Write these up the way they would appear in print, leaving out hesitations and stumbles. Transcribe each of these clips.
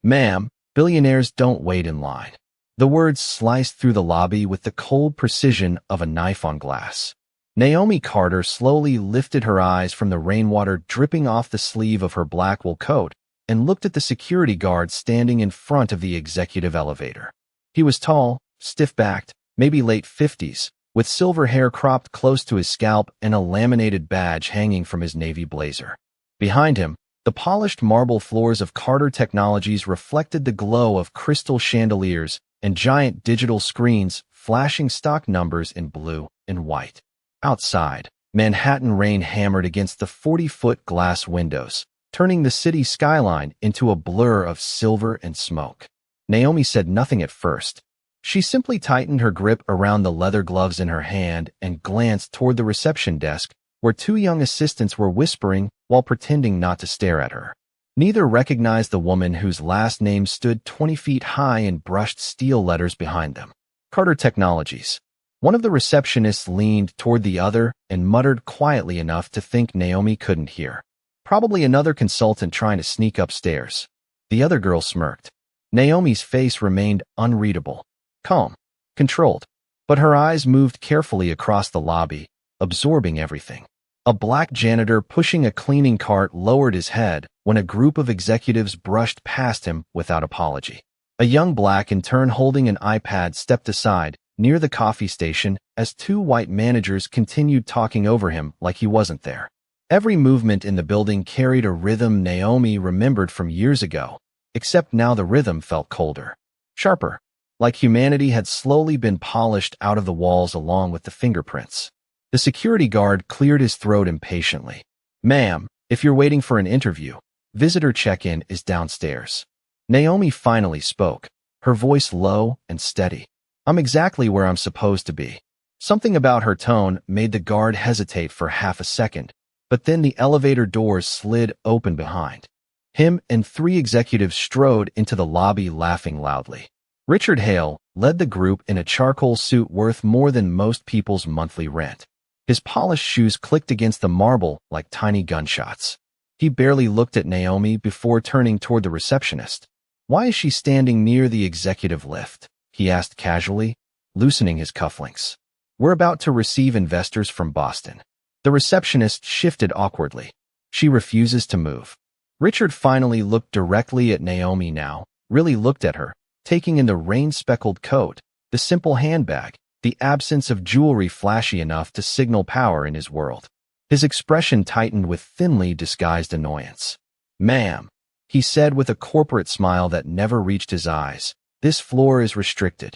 Ma'am, billionaires don't wait in line. The words sliced through the lobby with the cold precision of a knife on glass. Naomi Carter slowly lifted her eyes from the rainwater dripping off the sleeve of her black wool coat and looked at the security guard standing in front of the executive elevator. He was tall, stiff-backed, maybe late 50s, with silver hair cropped close to his scalp and a laminated badge hanging from his navy blazer. Behind him, the polished marble floors of Carter Technologies reflected the glow of crystal chandeliers and giant digital screens flashing stock numbers in blue and white. Outside, Manhattan rain hammered against the 40-foot glass windows, turning the city skyline into a blur of silver and smoke. Naomi said nothing at first. She simply tightened her grip around the leather gloves in her hand and glanced toward the reception desk, where two young assistants were whispering while pretending not to stare at her. Neither recognized the woman whose last name stood 20 feet high in brushed steel letters behind them. Carter Technologies. One of the receptionists leaned toward the other and muttered quietly enough to think Naomi couldn't hear. Probably another consultant trying to sneak upstairs. The other girl smirked. Naomi's face remained unreadable, calm, controlled, but her eyes moved carefully across the lobby, absorbing everything. A black janitor pushing a cleaning cart lowered his head when a group of executives brushed past him without apology. A young black intern holding an iPad stepped aside near the coffee station as two white managers continued talking over him like he wasn't there. Every movement in the building carried a rhythm Naomi remembered from years ago, except now the rhythm felt colder, sharper, like humanity had slowly been polished out of the walls along with the fingerprints. The security guard cleared his throat impatiently. Ma'am, if you're waiting for an interview, visitor check-in is downstairs. Naomi finally spoke, her voice low and steady. I'm exactly where I'm supposed to be. Something about her tone made the guard hesitate for half a second, but then the elevator doors slid open behind him and three executives strode into the lobby laughing loudly. Richard Hale led the group in a charcoal suit worth more than most people's monthly rent. His polished shoes clicked against the marble like tiny gunshots. He barely looked at Naomi before turning toward the receptionist. Why is she standing near the executive lift? He asked casually, loosening his cufflinks. We're about to receive investors from Boston. The receptionist shifted awkwardly. She refuses to move. Richard finally looked directly at Naomi now, really looked at her, taking in the rain-speckled coat, the simple handbag, the absence of jewelry flashy enough to signal power in his world. His expression tightened with thinly disguised annoyance. Ma'am, he said with a corporate smile that never reached his eyes, this floor is restricted.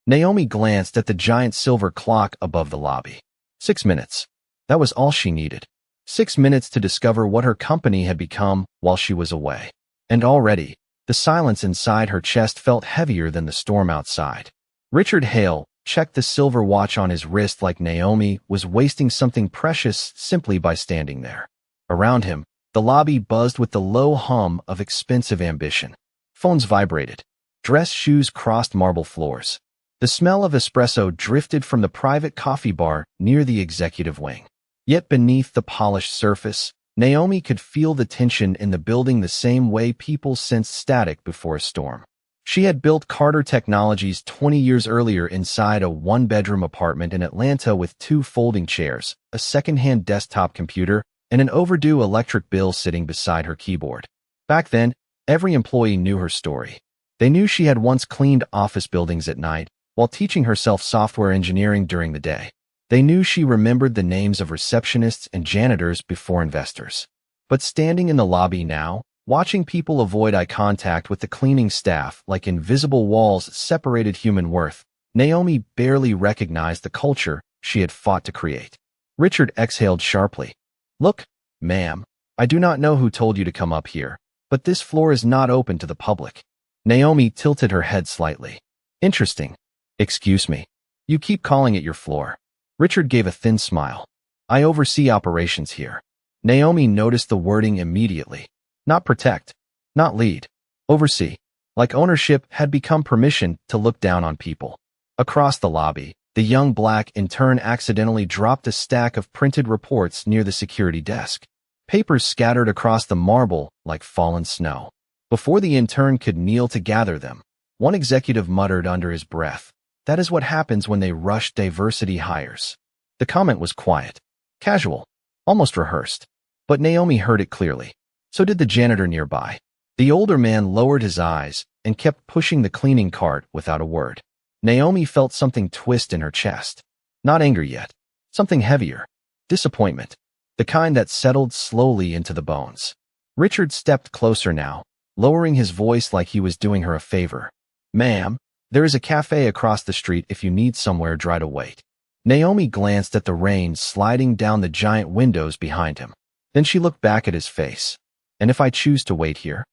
Naomi glanced at the giant silver clock above the lobby. 6 minutes. That was all she needed. 6 minutes to discover what her company had become while she was away. And already, the silence inside her chest felt heavier than the storm outside. Richard Hale checked the silver watch on his wrist like Naomi was wasting something precious simply by standing there. Around him, the lobby buzzed with the low hum of expensive ambition. Phones vibrated. Dress shoes crossed marble floors. The smell of espresso drifted from the private coffee bar near the executive wing. Yet beneath the polished surface, Naomi could feel the tension in the building the same way people sense static before a storm. She had built Carter Technologies 20 years earlier inside a one-bedroom apartment in Atlanta with 2 folding chairs, a second-hand desktop computer, and an overdue electric bill sitting beside her keyboard. Back then, every employee knew her story. They knew she had once cleaned office buildings at night while teaching herself software engineering during the day. They knew she remembered the names of receptionists and janitors before investors. But standing in the lobby now, watching people avoid eye contact with the cleaning staff like invisible walls separated human worth, Naomi barely recognized the culture she had fought to create. Richard exhaled sharply. Look, ma'am, I do not know who told you to come up here, but this floor is not open to the public. Naomi tilted her head slightly. Interesting. Excuse me. You keep calling it your floor. Richard gave a thin smile. I oversee operations here. Naomi noticed the wording immediately. Not protect. Not lead. Oversee. Like ownership had become permission to look down on people. Across the lobby, the young black intern accidentally dropped a stack of printed reports near the security desk. Papers scattered across the marble like fallen snow. Before the intern could kneel to gather them, one executive muttered under his breath, "That is what happens when they rush diversity hires." The comment was quiet, casual, almost rehearsed, but Naomi heard it clearly. So did the janitor nearby. The older man lowered his eyes and kept pushing the cleaning cart without a word. Naomi felt something twist in her chest. Not anger yet. Something heavier. Disappointment. The kind that settled slowly into the bones. Richard stepped closer now, lowering his voice like he was doing her a favor. "Ma'am, there is a cafe across the street if you need somewhere dry to wait." Naomi glanced at the rain sliding down the giant windows behind him. Then she looked back at his face. "And if I choose to wait here?"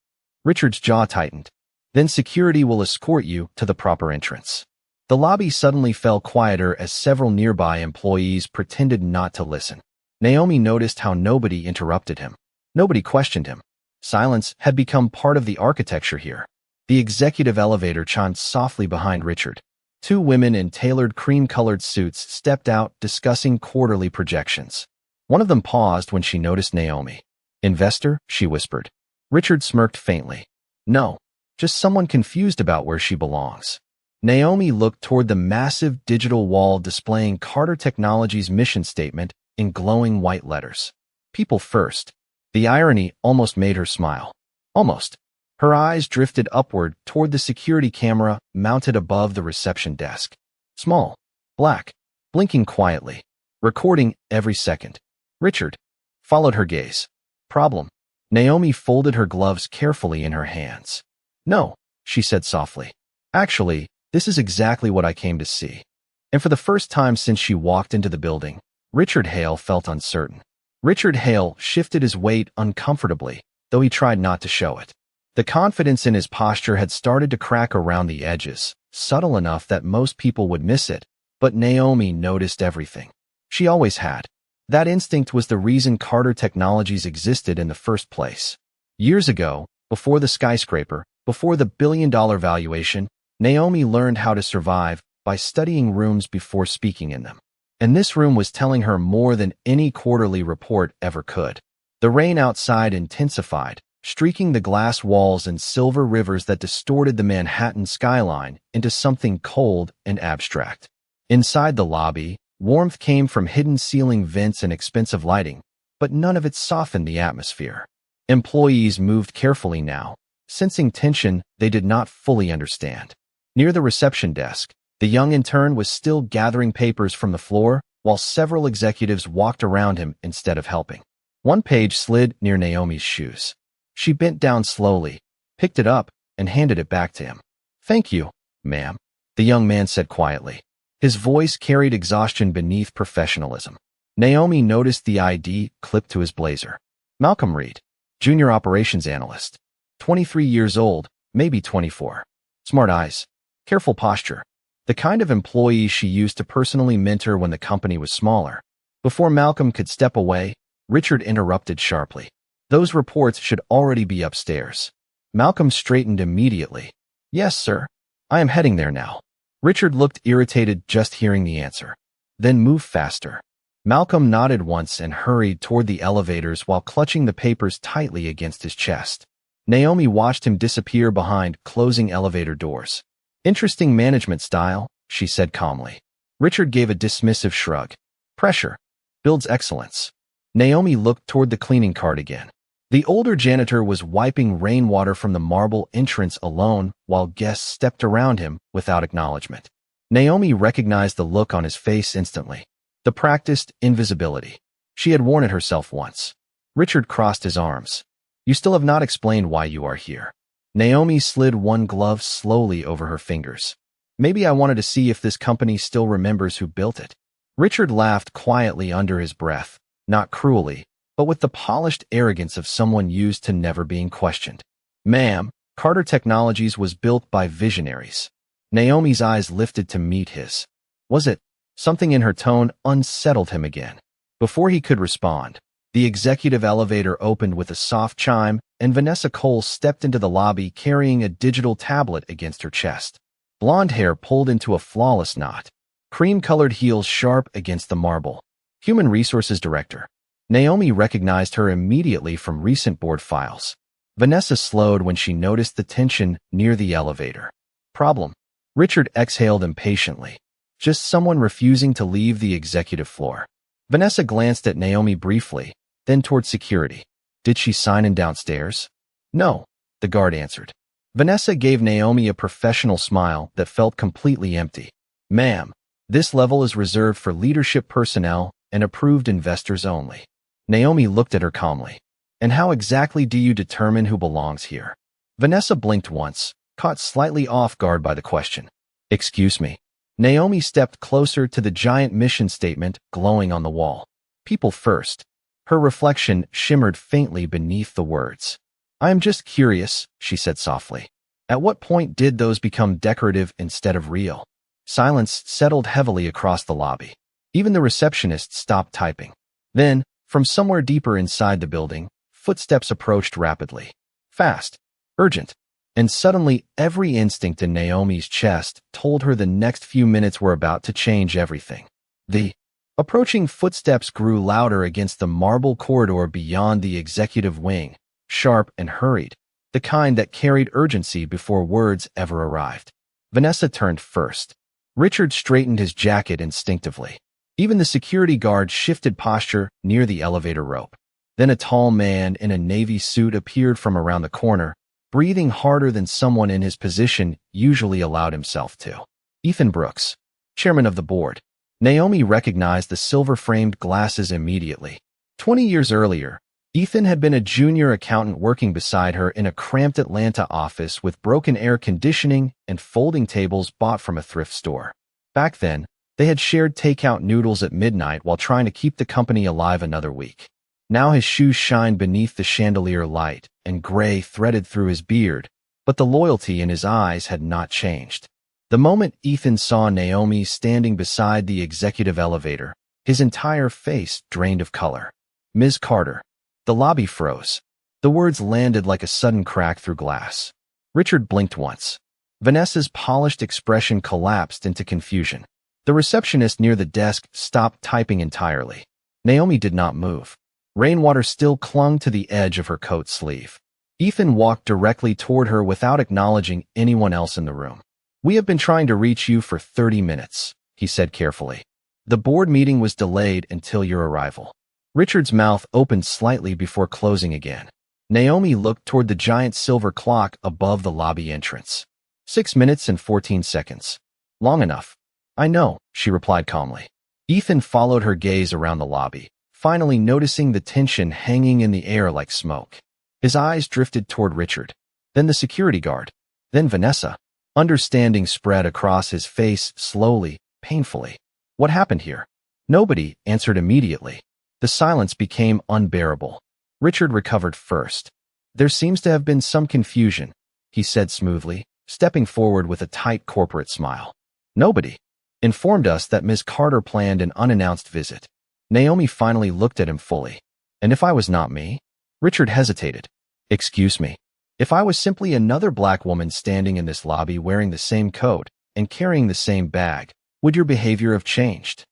Richard's jaw tightened. "Then security will escort you to the proper entrance." The lobby suddenly fell quieter as several nearby employees pretended not to listen. Naomi noticed how nobody interrupted him. Nobody questioned him. Silence had become part of the architecture here. The executive elevator chimed softly behind Richard. Two women in tailored cream-colored suits stepped out discussing quarterly projections. One of them paused when she noticed Naomi. "Investor?" she whispered. Richard smirked faintly. "No, just someone confused about where she belongs." Naomi looked toward the massive digital wall displaying Carter Technologies' mission statement in glowing white letters. "People first." The irony almost made her smile. Almost. Her eyes drifted upward toward the security camera mounted above the reception desk. Small, black, blinking quietly, recording every second. Richard followed her gaze. "Problem?" Naomi folded her gloves carefully in her hands. "No," she said softly. "Actually, this is exactly what I came to see." And for the first time since she walked into the building, Richard Hale felt uncertain. Richard Hale shifted his weight uncomfortably, though he tried not to show it. The confidence in his posture had started to crack around the edges, subtle enough that most people would miss it, but Naomi noticed everything. She always had. That instinct was the reason Carter Technologies existed in the first place. Years ago, before the skyscraper, before the billion-dollar valuation, Naomi learned how to survive by studying rooms before speaking in them. And this room was telling her more than any quarterly report ever could. The rain outside intensified, streaking the glass walls and silver rivers that distorted the Manhattan skyline into something cold and abstract. Inside the lobby, warmth came from hidden ceiling vents and expensive lighting, but none of it softened the atmosphere. Employees moved carefully now, sensing tension they did not fully understand. Near the reception desk, the young intern was still gathering papers from the floor, while several executives walked around him instead of helping. One page slid near Naomi's shoes. She bent down slowly, picked it up, and handed it back to him. "Thank you, ma'am," the young man said quietly. His voice carried exhaustion beneath professionalism. Naomi noticed the ID clipped to his blazer. Malcolm Reed, junior operations analyst. 23 years old, maybe 24. Smart eyes. Careful posture. The kind of employee she used to personally mentor when the company was smaller. Before Malcolm could step away, Richard interrupted sharply. "Those reports should already be upstairs." Malcolm straightened immediately. "Yes, sir. I am heading there now." Richard looked irritated just hearing the answer. "Then move faster." Malcolm nodded once and hurried toward the elevators while clutching the papers tightly against his chest. Naomi watched him disappear behind closing elevator doors. "Interesting management style," she said calmly. Richard gave a dismissive shrug. "Pressure builds excellence." Naomi looked toward the cleaning cart again. The older janitor was wiping rainwater from the marble entrance alone while guests stepped around him without acknowledgement. Naomi recognized the look on his face instantly. The practiced invisibility. She had worn it herself once. Richard crossed his arms. "You still have not explained why you are here." Naomi slid one glove slowly over her fingers. "Maybe I wanted to see if this company still remembers who built it." Richard laughed quietly under his breath, not cruelly, but with the polished arrogance of someone used to never being questioned. "Ma'am, Carter Technologies was built by visionaries." Naomi's eyes lifted to meet his. Was it? Something in her tone unsettled him again. Before he could respond, the executive elevator opened with a soft chime, and Vanessa Cole stepped into the lobby carrying a digital tablet against her chest. Blonde hair pulled into a flawless knot. Cream-colored heels sharp against the marble. Human Resources Director. Naomi recognized her immediately from recent board files. Vanessa slowed when she noticed the tension near the elevator. Problem. Richard exhaled impatiently. Just someone refusing to leave the executive floor. Vanessa glanced at Naomi briefly, then toward security. Did she sign in downstairs? No, the guard answered. Vanessa gave Naomi a professional smile that felt completely empty. Ma'am, this level is reserved for leadership personnel and approved investors only. Naomi looked at her calmly. And how exactly do you determine who belongs here? Vanessa blinked once, caught slightly off guard by the question. Excuse me. Naomi stepped closer to the giant mission statement glowing on the wall. People first. Her reflection shimmered faintly beneath the words. I am just curious, she said softly. At what point did those become decorative instead of real? Silence settled heavily across the lobby. Even the receptionist stopped typing. Then, from somewhere deeper inside the building, footsteps approached rapidly. Fast. Urgent. And suddenly, every instinct in Naomi's chest told her the next few minutes were about to change everything. The approaching footsteps grew louder against the marble corridor beyond the executive wing, sharp and hurried, the kind that carried urgency before words ever arrived. Vanessa turned first. Richard straightened his jacket instinctively. Even the security guard shifted posture near the elevator rope. Then a tall man in a navy suit appeared from around the corner, breathing harder than someone in his position usually allowed himself to. Ethan Brooks, chairman of the board. Naomi recognized the silver-framed glasses immediately. 20 years earlier, Ethan had been a junior accountant working beside her in a cramped Atlanta office with broken air conditioning and folding tables bought from a thrift store. Back then, they had shared takeout noodles at midnight while trying to keep the company alive another week. Now his shoes shined beneath the chandelier light, and gray threaded through his beard, but the loyalty in his eyes had not changed. The moment Ethan saw Naomi standing beside the executive elevator, his entire face drained of color. Ms. Carter. The lobby froze. The words landed like a sudden crack through glass. Richard blinked once. Vanessa's polished expression collapsed into confusion. The receptionist near the desk stopped typing entirely. Naomi did not move. Rainwater still clung to the edge of her coat sleeve. Ethan walked directly toward her without acknowledging anyone else in the room. We have been trying to reach you for 30 minutes, he said carefully. The board meeting was delayed until your arrival. Richard's mouth opened slightly before closing again. Naomi looked toward the giant silver clock above the lobby entrance. 6 minutes and 14 seconds. Long enough. I know, she replied calmly. Ethan followed her gaze around the lobby, finally noticing the tension hanging in the air like smoke. His eyes drifted toward Richard, then the security guard, then Vanessa. Understanding spread across his face slowly, painfully. What happened here? Nobody answered immediately. The silence became unbearable. Richard recovered first. There seems to have been some confusion, he said smoothly, stepping forward with a tight corporate smile. Nobody informed us that Ms. Carter planned an unannounced visit. Naomi finally looked at him fully. And if I was not me? Richard hesitated. Excuse me. If I was simply another black woman standing in this lobby wearing the same coat and carrying the same bag, would your behavior have changed?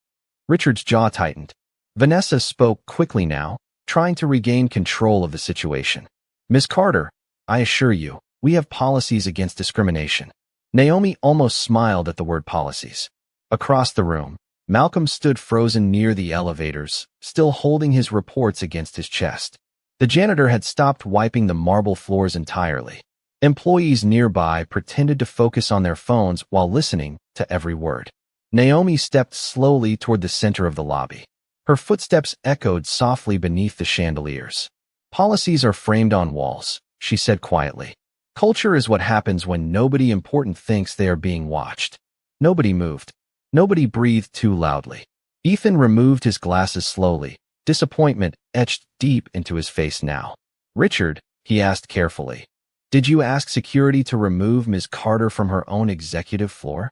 Richard's jaw tightened. Vanessa spoke quickly now, trying to regain control of the situation. Ms. Carter, I assure you, we have policies against discrimination. Naomi almost smiled at the word policies. Across the room, Malcolm stood frozen near the elevators, still holding his reports against his chest. The janitor had stopped wiping the marble floors entirely. Employees nearby pretended to focus on their phones while listening to every word. Naomi stepped slowly toward the center of the lobby. Her footsteps echoed softly beneath the chandeliers. Policies are framed on walls, she said quietly. Culture is what happens when nobody important thinks they are being watched. Nobody moved. Nobody breathed too loudly. Ethan removed his glasses slowly, disappointment etched deep into his face now. Richard, he asked carefully, did you ask security to remove Ms. Carter from her own executive floor?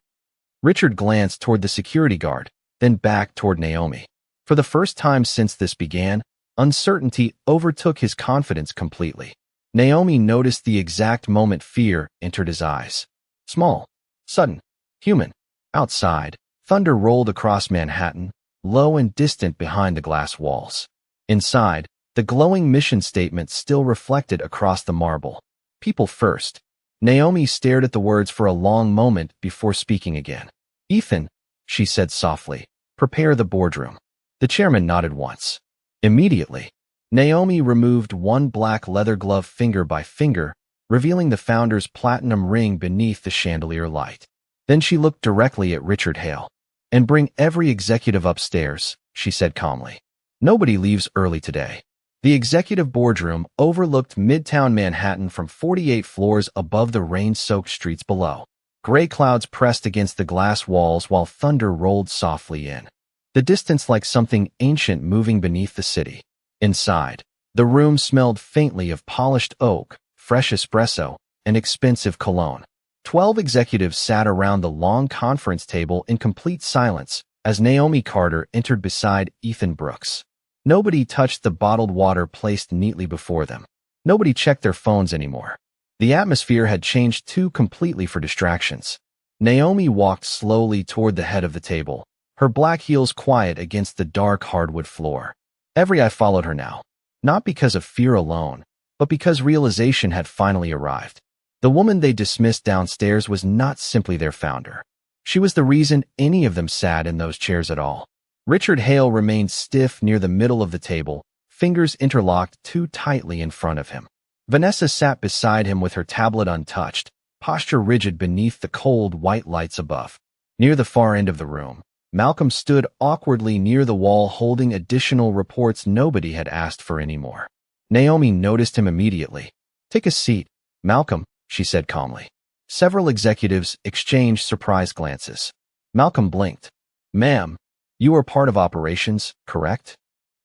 Richard glanced toward the security guard, then back toward Naomi. For the first time since this began, uncertainty overtook his confidence completely. Naomi noticed the exact moment fear entered his eyes. Small, sudden, human. Outside, thunder rolled across Manhattan, low and distant behind the glass walls. Inside, The glowing mission statement still reflected across the marble. People first. Naomi stared at the words for a long moment before speaking again. Ethan, she said softly, prepare the boardroom. The chairman nodded once. Immediately, Naomi removed one black leather glove finger by finger, revealing the founder's platinum ring beneath the chandelier light. Then she looked directly at Richard Hale. And bring every executive upstairs, she said calmly. Nobody leaves early today. The executive boardroom overlooked Midtown Manhattan from 48 floors above the rain-soaked streets below. Gray clouds pressed against the glass walls while thunder rolled softly in. The distance like something ancient moving beneath the city. Inside, the room smelled faintly of polished oak, fresh espresso, and expensive cologne. 12 executives sat around the long conference table in complete silence as Naomi Carter entered beside Ethan Brooks. Nobody touched the bottled water placed neatly before them. Nobody checked their phones anymore. The atmosphere had changed too completely for distractions. Naomi walked slowly toward the head of the table, her black heels quiet against the dark hardwood floor. Every eye followed her now, not because of fear alone, but because realization had finally arrived. The woman they dismissed downstairs was not simply their founder. She was the reason any of them sat in those chairs at all. Richard Hale remained stiff near the middle of the table, fingers interlocked too tightly in front of him. Vanessa sat beside him with her tablet untouched, posture rigid beneath the cold white lights above. Near the far end of the room, Malcolm stood awkwardly near the wall holding additional reports nobody had asked for anymore. Naomi noticed him immediately. Take a seat, Malcolm, she said calmly. Several executives exchanged surprised glances. Malcolm blinked. Ma'am, you are part of operations, correct?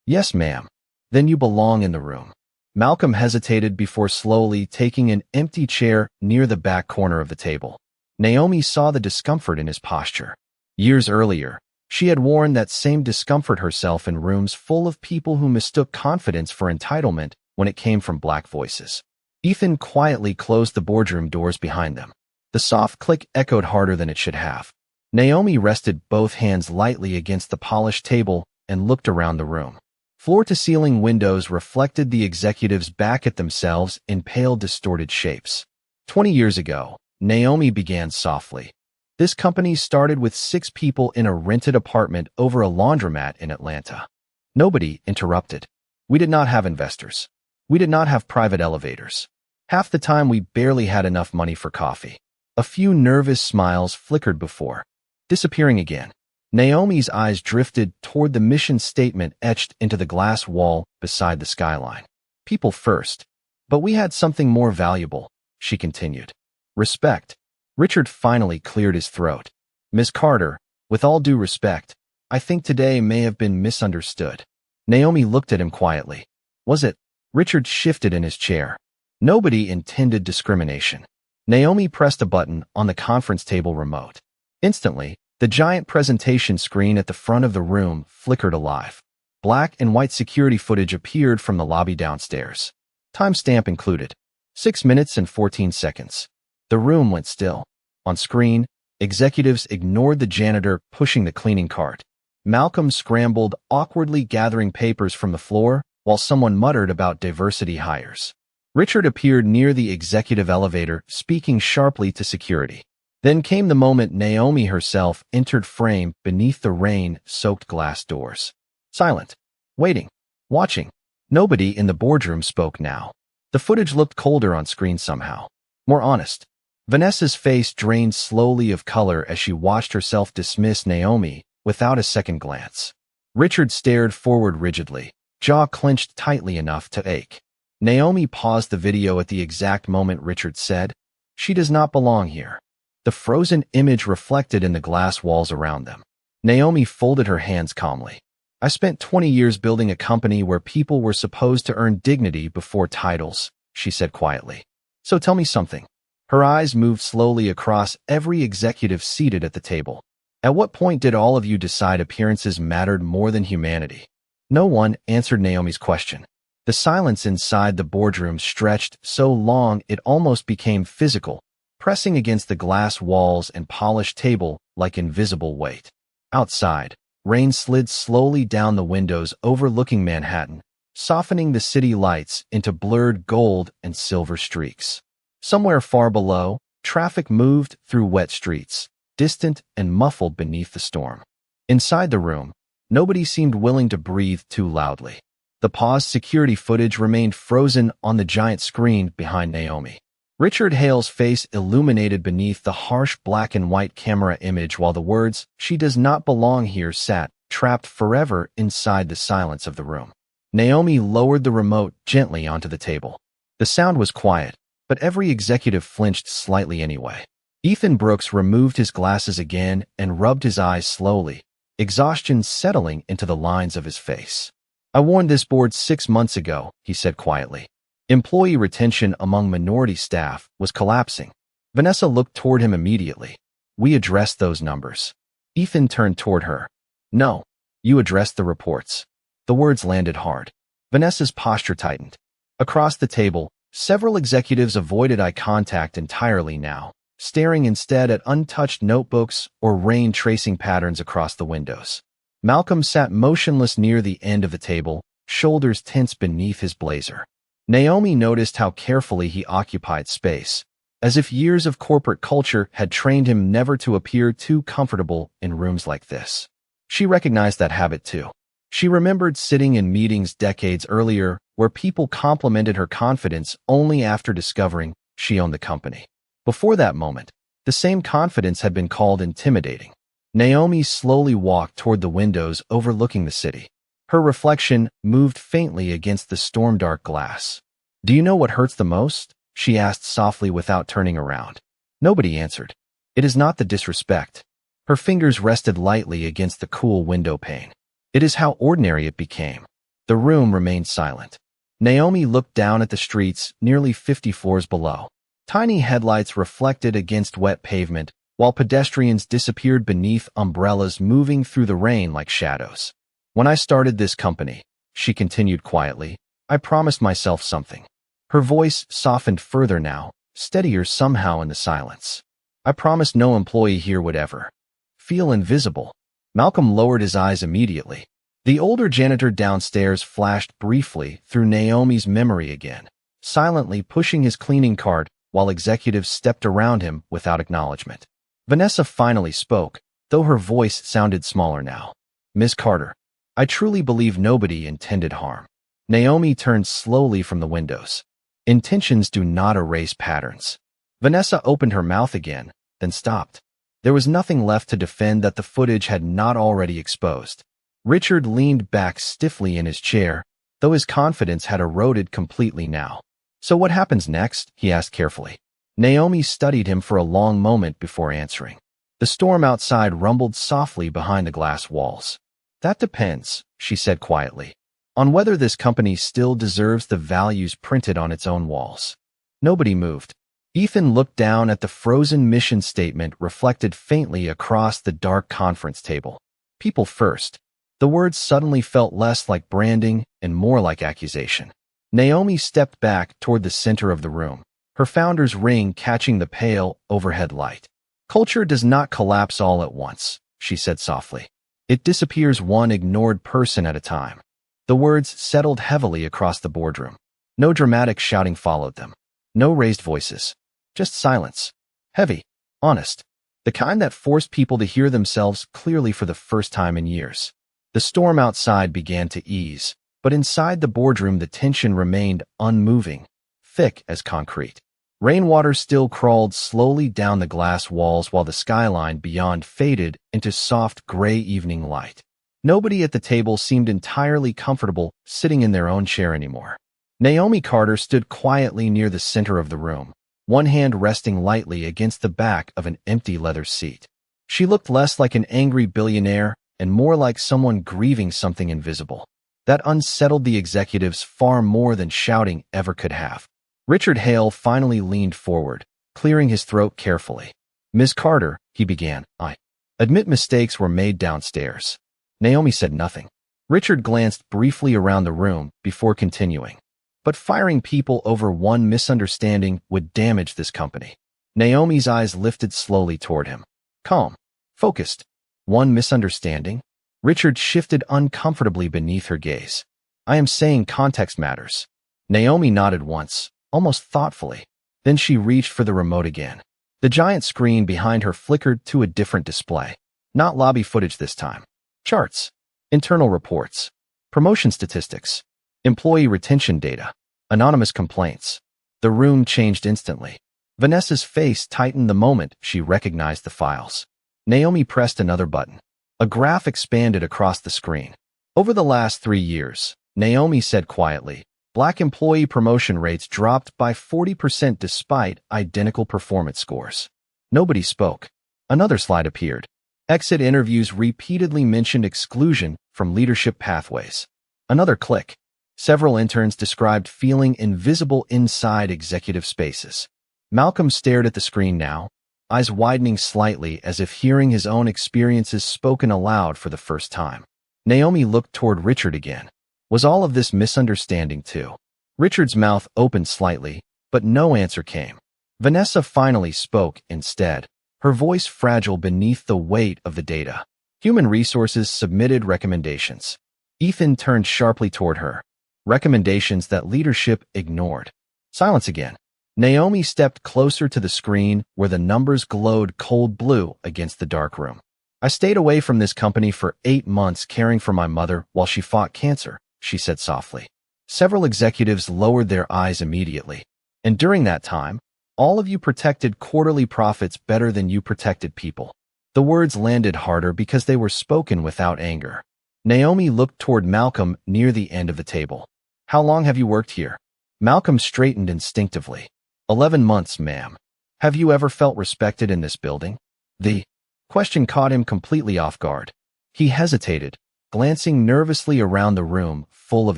Yes, ma'am. Then you belong in the room. Malcolm hesitated before slowly taking an empty chair near the back corner of the table. Naomi saw the discomfort in his posture. Years earlier, she had worn that same discomfort herself in rooms full of people who mistook confidence for entitlement when it came from black voices. Ethan quietly closed the boardroom doors behind them. The soft click echoed harder than it should have. Naomi rested both hands lightly against the polished table and looked around the room. Floor-to-ceiling windows reflected the executives back at themselves in pale, distorted shapes. 20 years ago, Naomi began softly. This company started with 6 people in a rented apartment over a laundromat in Atlanta. Nobody interrupted. We did not have investors. We did not have private elevators. Half the time we barely had enough money for coffee. A few nervous smiles flickered before disappearing again. Naomi's eyes drifted toward the mission statement etched into the glass wall beside the skyline. People first. But we had something more valuable, she continued. Respect. Richard finally cleared his throat. Miss Carter, with all due respect, I think today may have been misunderstood. Naomi looked at him quietly. Was it? Richard shifted in his chair. Nobody intended discrimination. Naomi pressed a button on the conference table remote. Instantly, the giant presentation screen at the front of the room flickered alive. Black and white security footage appeared from the lobby downstairs. Timestamp included. 6 minutes and 14 seconds. The room went still. On screen, executives ignored the janitor pushing the cleaning cart. Malcolm scrambled, awkwardly gathering papers from the floor, while someone muttered about diversity hires. Richard appeared near the executive elevator, speaking sharply to security. Then came the moment Naomi herself entered frame beneath the rain-soaked glass doors. Silent. Waiting. Watching. Nobody in the boardroom spoke now. The footage looked colder on screen somehow. More honest. Vanessa's face drained slowly of color as she watched herself dismiss Naomi without a second glance. Richard stared forward rigidly, jaw clenched tightly enough to ache. Naomi paused the video at the exact moment Richard said, "She does not belong here." The frozen image reflected in the glass walls around them. Naomi folded her hands calmly. I spent 20 years building a company where people were supposed to earn dignity before titles, she said quietly. So tell me something. Her eyes moved slowly across every executive seated at the table. At what point did all of you decide appearances mattered more than humanity? No one answered Naomi's question. The silence inside the boardroom stretched so long it almost became physical, pressing against the glass walls and polished table like invisible weight. Outside, rain slid slowly down the windows overlooking Manhattan, softening the city lights into blurred gold and silver streaks. Somewhere far below, traffic moved through wet streets, distant and muffled beneath the storm. Inside the room, nobody seemed willing to breathe too loudly. The paused security footage remained frozen on the giant screen behind Naomi. Richard Hale's face illuminated beneath the harsh black and white camera image while the words, "She does not belong here," sat, trapped forever inside the silence of the room. Naomi lowered the remote gently onto the table. The sound was quiet, but every executive flinched slightly anyway. Ethan Brooks removed his glasses again and rubbed his eyes slowly, exhaustion settling into the lines of his face. "I warned this board 6 months ago," he said quietly. Employee retention among minority staff was collapsing. Vanessa looked toward him immediately. "We addressed those numbers." Ethan turned toward her. "No, you addressed the reports." The words landed hard. Vanessa's posture tightened. Across the table, several executives avoided eye contact entirely now, staring instead at untouched notebooks or rain tracing patterns across the windows. Malcolm sat motionless near the end of the table, shoulders tense beneath his blazer. Naomi noticed how carefully he occupied space, as if years of corporate culture had trained him never to appear too comfortable in rooms like this. She recognized that habit too. She remembered sitting in meetings decades earlier where people complimented her confidence only after discovering she owned the company. Before that moment, the same confidence had been called intimidating. Naomi slowly walked toward the windows overlooking the city. Her reflection moved faintly against the storm-dark glass. "Do you know what hurts the most?" she asked softly without turning around. Nobody answered. "It is not the disrespect." Her fingers rested lightly against the cool window pane. "It is how ordinary it became." The room remained silent. Naomi looked down at the streets nearly 50 floors below. Tiny headlights reflected against wet pavement, while pedestrians disappeared beneath umbrellas moving through the rain like shadows. "When I started this company," she continued quietly, "I promised myself something." Her voice softened further now, steadier somehow in the silence. "I promised no employee here would ever feel invisible." Malcolm lowered his eyes immediately. The older janitor downstairs flashed briefly through Naomi's memory again, silently pushing his cleaning cart while executives stepped around him without acknowledgement. Vanessa finally spoke, though her voice sounded smaller now. "Miss Carter, I truly believe nobody intended harm." Naomi turned slowly from the windows. "Intentions do not erase patterns." Vanessa opened her mouth again, then stopped. There was nothing left to defend that the footage had not already exposed. Richard leaned back stiffly in his chair, though his confidence had eroded completely now. "So what happens next?" he asked carefully. Naomi studied him for a long moment before answering. The storm outside rumbled softly behind the glass walls. "That depends," she said quietly, "on whether this company still deserves the values printed on its own walls." Nobody moved. Ethan looked down at the frozen mission statement reflected faintly across the dark conference table. "People first." The words suddenly felt less like branding and more like accusation. Naomi stepped back toward the center of the room, her founder's ring catching the pale overhead light. "Culture does not collapse all at once," she said softly. "It disappears one ignored person at a time." The words settled heavily across the boardroom. No dramatic shouting followed them. No raised voices. Just silence. Heavy. Honest. The kind that forced people to hear themselves clearly for the first time in years. The storm outside began to ease, but inside the boardroom the tension remained unmoving, thick as concrete. Rainwater still crawled slowly down the glass walls while the skyline beyond faded into soft gray evening light. Nobody at the table seemed entirely comfortable sitting in their own chair anymore. Naomi Carter stood quietly near the center of the room, one hand resting lightly against the back of an empty leather seat. She looked less like an angry billionaire and more like someone grieving something invisible. That unsettled the executives far more than shouting ever could have. Richard Hale finally leaned forward, clearing his throat carefully. "Ms. Carter," he began, "I admit mistakes were made downstairs." Naomi said nothing. Richard glanced briefly around the room before continuing. "But firing people over one misunderstanding would damage this company." Naomi's eyes lifted slowly toward him. Calm. Focused. "One misunderstanding?" Richard shifted uncomfortably beneath her gaze. I am saying context matters. Naomi nodded once, almost thoughtfully. Then she reached for the remote again. The giant screen behind her flickered to a different display. Not lobby footage this time. Charts. Internal reports. Promotion statistics. Employee retention data. Anonymous complaints. The room changed instantly. Vanessa's face tightened the moment she recognized the files. Naomi pressed another button. A graph expanded across the screen. Over the last 3 years, Naomi said quietly, Black employee promotion rates dropped by 40% despite identical performance scores. Nobody spoke. Another slide appeared. Exit interviews repeatedly mentioned exclusion from leadership pathways. Another click. Several interns described feeling invisible inside executive spaces. Malcolm stared at the screen now, eyes widening slightly as if hearing his own experiences spoken aloud for the first time. Naomi looked toward Richard again. Was all of this misunderstanding too? Richard's mouth opened slightly, but no answer came. Vanessa finally spoke instead, her voice fragile beneath the weight of the data. Human Resources submitted recommendations. Ethan turned sharply toward her. Recommendations that leadership ignored. Silence again. Naomi stepped closer to the screen where the numbers glowed cold blue against the dark room. I stayed away from this company for 8 months caring for my mother while she fought cancer, she said softly. Several executives lowered their eyes immediately. And during that time, all of you protected quarterly profits better than you protected people. The words landed harder because they were spoken without anger. Naomi looked toward Malcolm near the end of the table. How long have you worked here? Malcolm straightened instinctively. 11 months, ma'am. Have you ever felt respected in this building? The question caught him completely off guard. He hesitated, glancing nervously around the room full of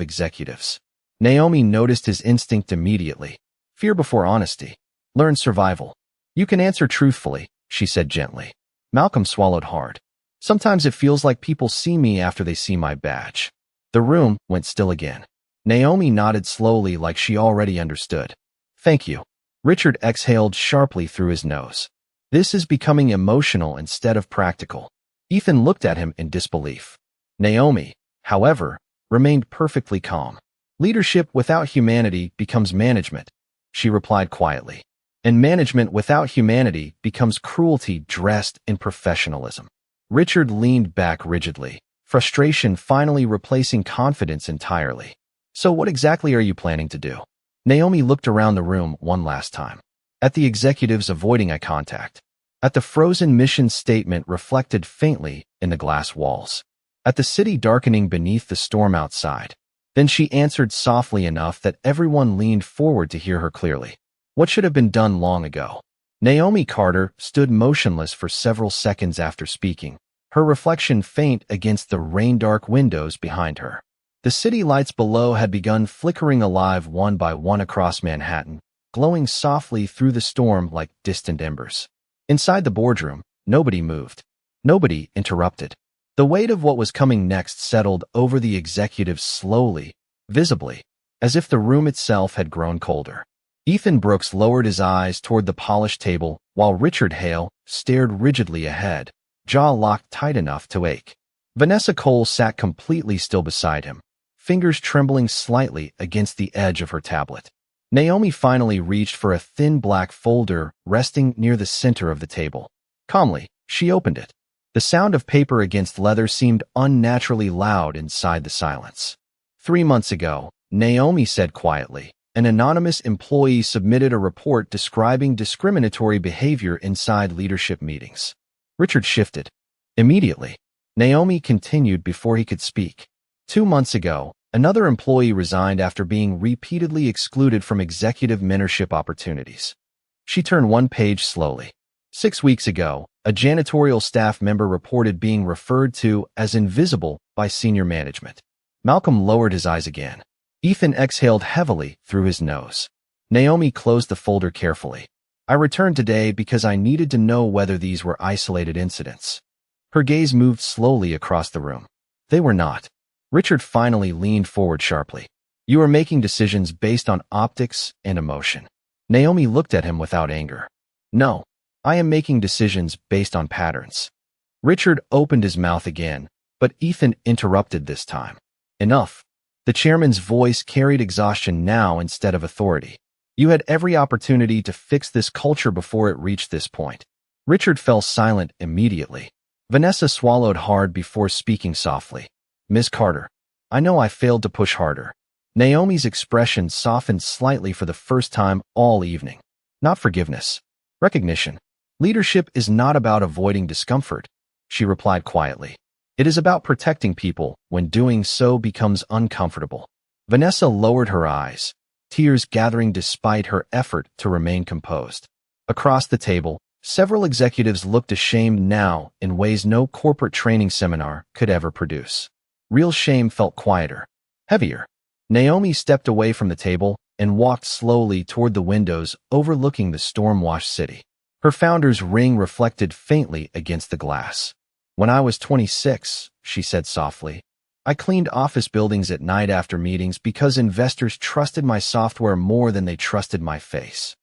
executives. Naomi noticed his instinct immediately. Fear before honesty. Learn survival. You can answer truthfully, she said gently. Malcolm swallowed hard. Sometimes it feels like people see me after they see my badge. The room went still again. Naomi nodded slowly like she already understood. Thank you. Richard exhaled sharply through his nose. This is becoming emotional instead of practical. Ethan looked at him in disbelief. Naomi, however, remained perfectly calm. Leadership without humanity becomes management, she replied quietly. And management without humanity becomes cruelty dressed in professionalism. Richard leaned back rigidly, frustration finally replacing confidence entirely. So what exactly are you planning to do? Naomi looked around the room one last time. At the executives avoiding eye contact. At the frozen mission statement reflected faintly in the glass walls. At the city darkening beneath the storm outside. Then she answered softly enough that everyone leaned forward to hear her clearly. What should have been done long ago? Naomi Carter stood motionless for several seconds after speaking, her reflection faint against the rain-dark windows behind her. The city lights below had begun flickering alive one by one across Manhattan, glowing softly through the storm like distant embers. Inside the boardroom, nobody moved. Nobody interrupted. The weight of what was coming next settled over the executives slowly, visibly, as if the room itself had grown colder. Ethan Brooks lowered his eyes toward the polished table, while Richard Hale stared rigidly ahead, jaw locked tight enough to ache. Vanessa Cole sat completely still beside him, fingers trembling slightly against the edge of her tablet. Naomi finally reached for a thin black folder resting near the center of the table. Calmly, she opened it. The sound of paper against leather seemed unnaturally loud inside the silence. 3 months ago, Naomi said quietly, an anonymous employee submitted a report describing discriminatory behavior inside leadership meetings. Richard shifted. Immediately, Naomi continued before he could speak. 2 months ago, another employee resigned after being repeatedly excluded from executive mentorship opportunities. She turned one page slowly. 6 weeks ago, a janitorial staff member reported being referred to as invisible by senior management. Malcolm lowered his eyes again. Ethan exhaled heavily through his nose. Naomi closed the folder carefully. I returned today because I needed to know whether these were isolated incidents. Her gaze moved slowly across the room. They were not. Richard finally leaned forward sharply. You are making decisions based on optics and emotion. Naomi looked at him without anger. No, I am making decisions based on patterns. Richard opened his mouth again, but Ethan interrupted this time. Enough. The chairman's voice carried exhaustion now instead of authority. You had every opportunity to fix this culture before it reached this point. Richard fell silent immediately. Vanessa swallowed hard before speaking softly. Miss Carter, I know I failed to push harder. Naomi's expression softened slightly for the first time all evening. Not forgiveness. Recognition. Leadership is not about avoiding discomfort, she replied quietly. It is about protecting people when doing so becomes uncomfortable. Vanessa lowered her eyes, tears gathering despite her effort to remain composed. Across the table, several executives looked ashamed now in ways no corporate training seminar could ever produce. Real shame felt quieter, heavier. Naomi stepped away from the table and walked slowly toward the windows overlooking the storm-washed city. Her founder's ring reflected faintly against the glass. When I was 26, she said softly, I cleaned office buildings at night after meetings because investors trusted my software more than they trusted my face.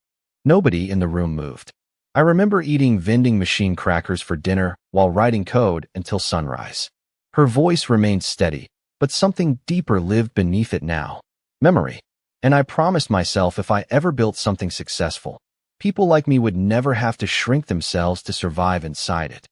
Nobody in the room moved. I remember eating vending machine crackers for dinner while writing code until sunrise. Her voice remained steady, but something deeper lived beneath it now. Memory. And I promised myself if I ever built something successful, people like me would never have to shrink themselves to survive inside it.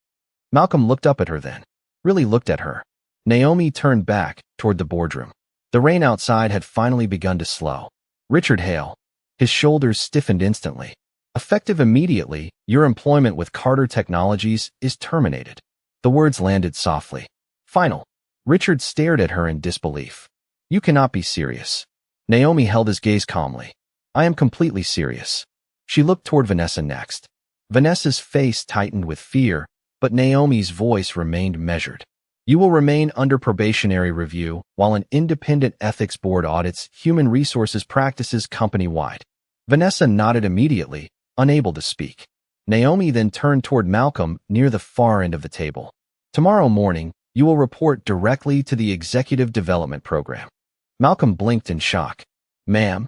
Malcolm looked up at her then. Really looked at her. Naomi turned back toward the boardroom. The rain outside had finally begun to slow. Richard Hale. His shoulders stiffened instantly. Effective immediately, your employment with Carter Technologies is terminated. The words landed softly. Final. Richard stared at her in disbelief. You cannot be serious. Naomi held his gaze calmly. I am completely serious. She looked toward Vanessa next. Vanessa's face tightened with fear, but Naomi's voice remained measured. You will remain under probationary review while an independent ethics board audits human resources practices company-wide. Vanessa nodded immediately, unable to speak. Naomi then turned toward Malcolm near the far end of the table. Tomorrow morning, you will report directly to the Executive Development Program. Malcolm blinked in shock. Ma'am?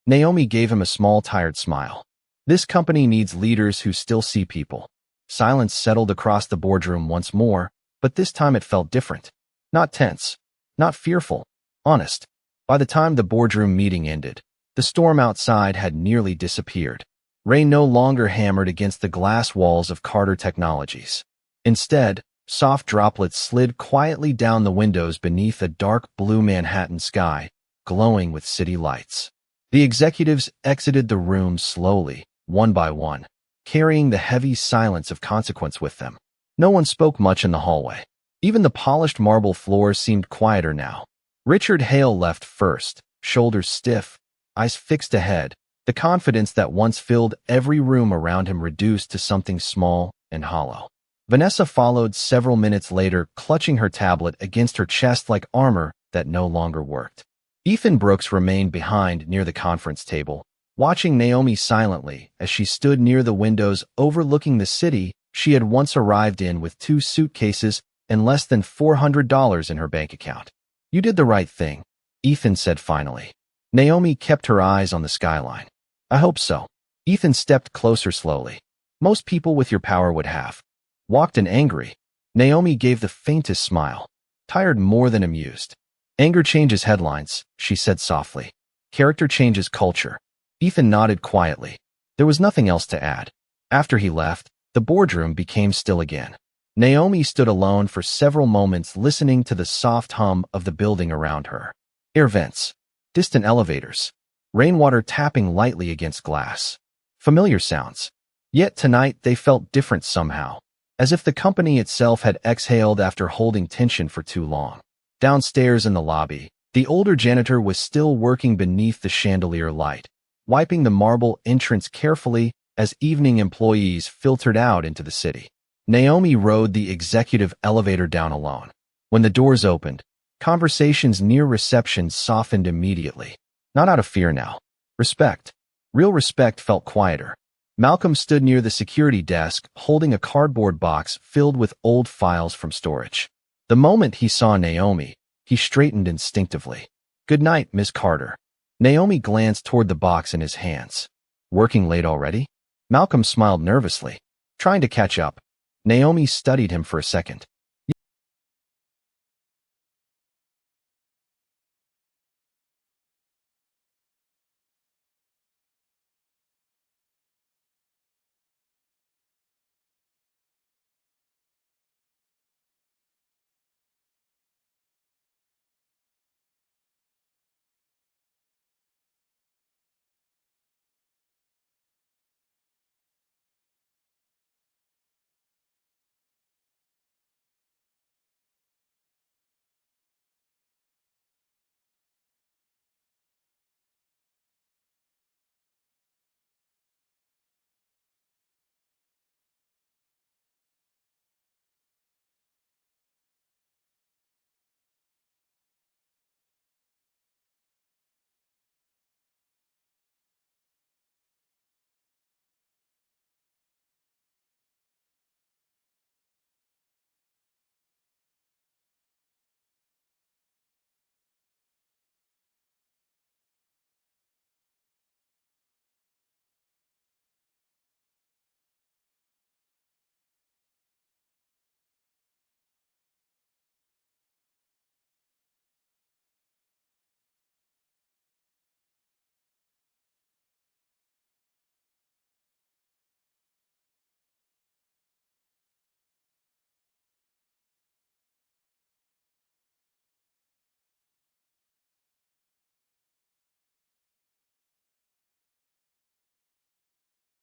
Naomi gave him a small, tired smile. This company needs leaders who still see people. Silence settled across the boardroom once more, but this time it felt different. Not tense. Not fearful. Honest. By the time the boardroom meeting ended, the storm outside had nearly disappeared. Rain no longer hammered against the glass walls of Carter Technologies. Instead, soft droplets slid quietly down the windows beneath a dark blue Manhattan sky, glowing with city lights. The executives exited the room slowly, one by one, carrying the heavy silence of consequence with them. No one spoke much in the hallway. Even the polished marble floor seemed quieter now. Richard Hale left first, shoulders stiff, eyes fixed ahead, the confidence that once filled every room around him reduced to something small and hollow. Vanessa followed several minutes later, clutching her tablet against her chest like armor that no longer worked. Ethan Brooks remained behind near the conference table, watching Naomi silently as she stood near the windows overlooking the city she had once arrived in with 2 suitcases and less than $400 in her bank account. You did the right thing, Ethan said finally. Naomi kept her eyes on the skyline. I hope so. Ethan stepped closer slowly. Most people with your power would have. Walked in angry. Naomi gave the faintest smile. Tired more than amused. Anger changes headlines, she said softly. Character changes culture. Ethan nodded quietly. There was nothing else to add. After he left, the boardroom became still again. Naomi stood alone for several moments listening to the soft hum of the building around her. Air vents. Distant elevators. Rainwater tapping lightly against glass. Familiar sounds. Yet tonight they felt different somehow, as if the company itself had exhaled after holding tension for too long. Downstairs in the lobby, the older janitor was still working beneath the chandelier light, wiping the marble entrance carefully as evening employees filtered out into the city. Naomi rode the executive elevator down alone. When the doors opened, conversations near reception softened immediately. Not out of fear now. Respect. Real respect felt quieter. Malcolm stood near the security desk, holding a cardboard box filled with old files from storage. The moment he saw Naomi, he straightened instinctively. Good night, Miss Carter. Naomi glanced toward the box in his hands. Working late already? Malcolm smiled nervously, trying to catch up. Naomi studied him for a second.